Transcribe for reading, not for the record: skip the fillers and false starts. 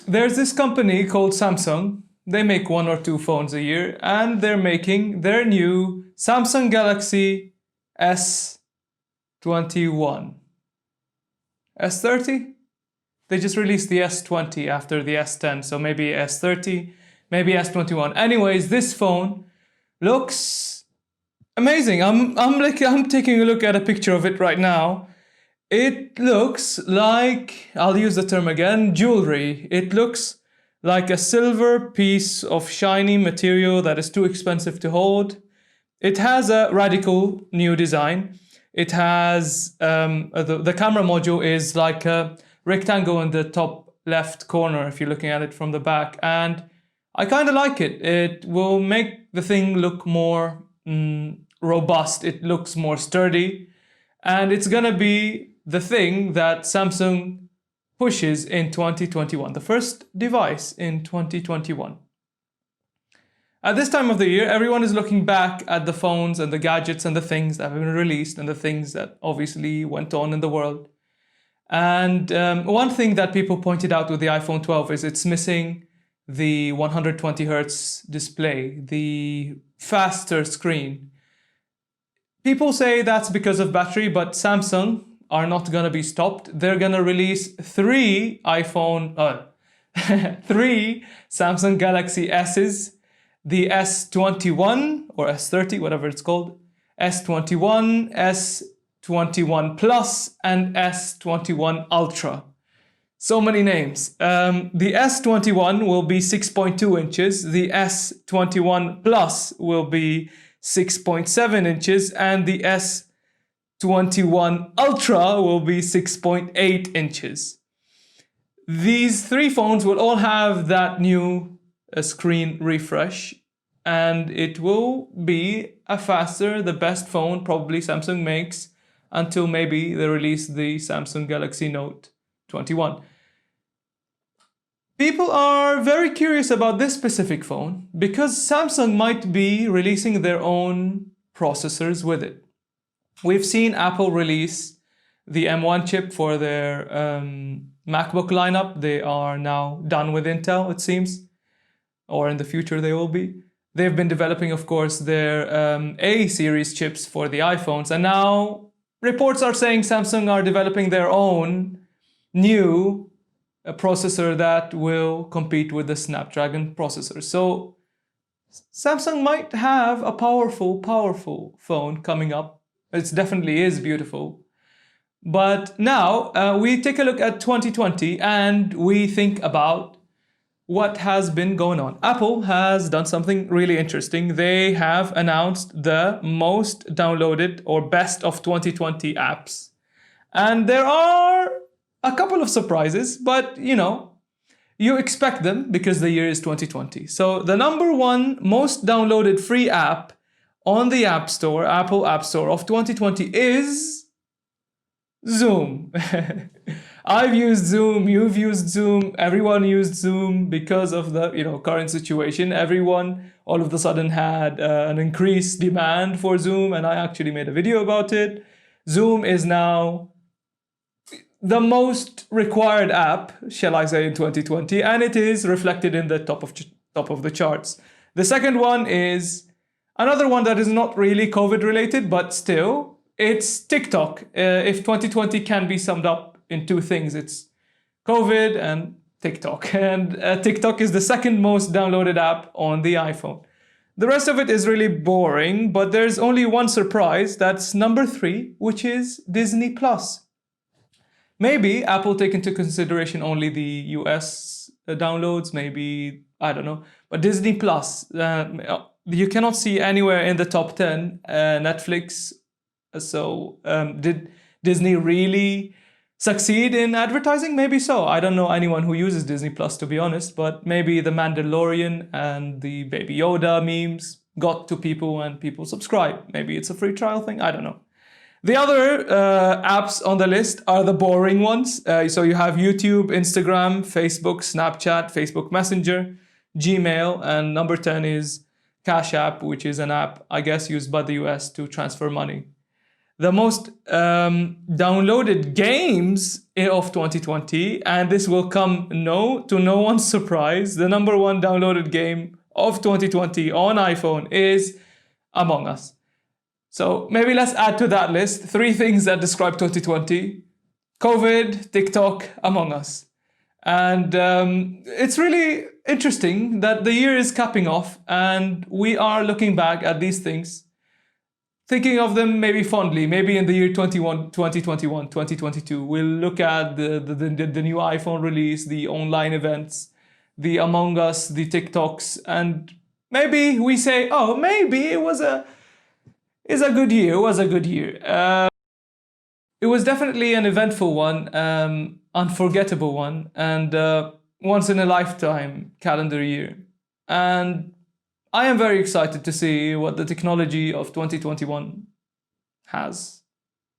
there's this company called Samsung. They make 1 or 2 phones a year, and they're making their new Samsung Galaxy S21. S30? They just released the S20 after the S10, so maybe S30, maybe S21. Anyways, this phone looks amazing. I'm taking a look at a picture of it right now. It looks like, I'll use the term again, jewelry. It looks like a silver piece of shiny material that is too expensive to hold. It has a radical new design. It has, the camera module is like a rectangle in the top left corner if you're looking at it from the back. And I kind of like it. It will make the thing look more robust. It looks more sturdy. And it's gonna be the thing that Samsung pushes in 2021, the first device in 2021. At this time of the year, everyone is looking back at the phones and the gadgets and the things that have been released and the things that obviously went on in the world. And one thing that people pointed out with the iPhone 12 is it's missing the 120 Hertz display, the faster screen. People say that's because of battery, but Samsung are not going to be stopped. They're going to release 3 Samsung Galaxy S's, the S21 or S30, whatever it's called, S21, S21 Plus, and S21 Ultra. So many names. The S21 will be 6.2 inches, the S21 Plus will be 6.7 inches, and the S21 Ultra will be 6.8 inches. These 3 phones will all have that new screen refresh, and it will be the best phone probably Samsung makes until maybe they release the Samsung Galaxy Note 21. People are very curious about this specific phone because Samsung might be releasing their own processors with it. We've seen Apple release the M1 chip for their MacBook lineup. They are now done with Intel, it seems, or in the future they will be. They've been developing, of course, their A series chips for the iPhones, and now reports are saying Samsung are developing their own new processor that will compete with the Snapdragon processor. So Samsung might have a powerful phone coming up. It definitely is beautiful. But now we take a look at 2020 and we think about what has been going on. Apple has done something really interesting. They have announced the most downloaded or best of 2020 apps. And there are a couple of surprises, but you expect them because the year is 2020. So the number 1 most downloaded free app on the App Store, Apple App Store of 2020 is Zoom. I've used Zoom, you've used Zoom, everyone used Zoom because of the current situation. Everyone all of a sudden had an increased demand for Zoom, and I actually made a video about it. Zoom is now the most required app, shall I say, in 2020, and it is reflected in the top of the charts. The second one is another one that is not really COVID related, but still, it's TikTok. If 2020 can be summed up in 2 things, it's COVID and TikTok. And TikTok is the second most downloaded app on the iPhone. The rest of it is really boring, but there's only one surprise. That's number 3, which is Disney Plus. Maybe Apple take into consideration only the US downloads, maybe, I don't know. But Disney Plus, you cannot see anywhere in the top 10 Netflix. So did Disney really succeed in advertising? Maybe so. I don't know anyone who uses Disney Plus, to be honest, but maybe the Mandalorian and the Baby Yoda memes got to people and people subscribe. Maybe it's a free trial thing. I don't know. The other apps on the list are the boring ones. So you have YouTube, Instagram, Facebook, Snapchat, Facebook Messenger, Gmail, and number 10 is Cash App, which is an app, I guess, used by the US to transfer money. the most downloaded games of 2020, and this will come to no one's surprise. The number one downloaded game of 2020 on iPhone is Among Us. So maybe let's add to that list 3 things that describe 2020: COVID, TikTok, Among Us. And it's really interesting that the year is capping off and we are looking back at these things, thinking of them maybe fondly. Maybe in the year 2021, 2022, we'll look at the new iPhone release, the online events, the Among Us, the TikToks, and maybe we say, oh, maybe it was a good year. It was a good year. It was definitely an eventful one, unforgettable one, and once in a lifetime calendar year. And I am very excited to see what the technology of 2021 has.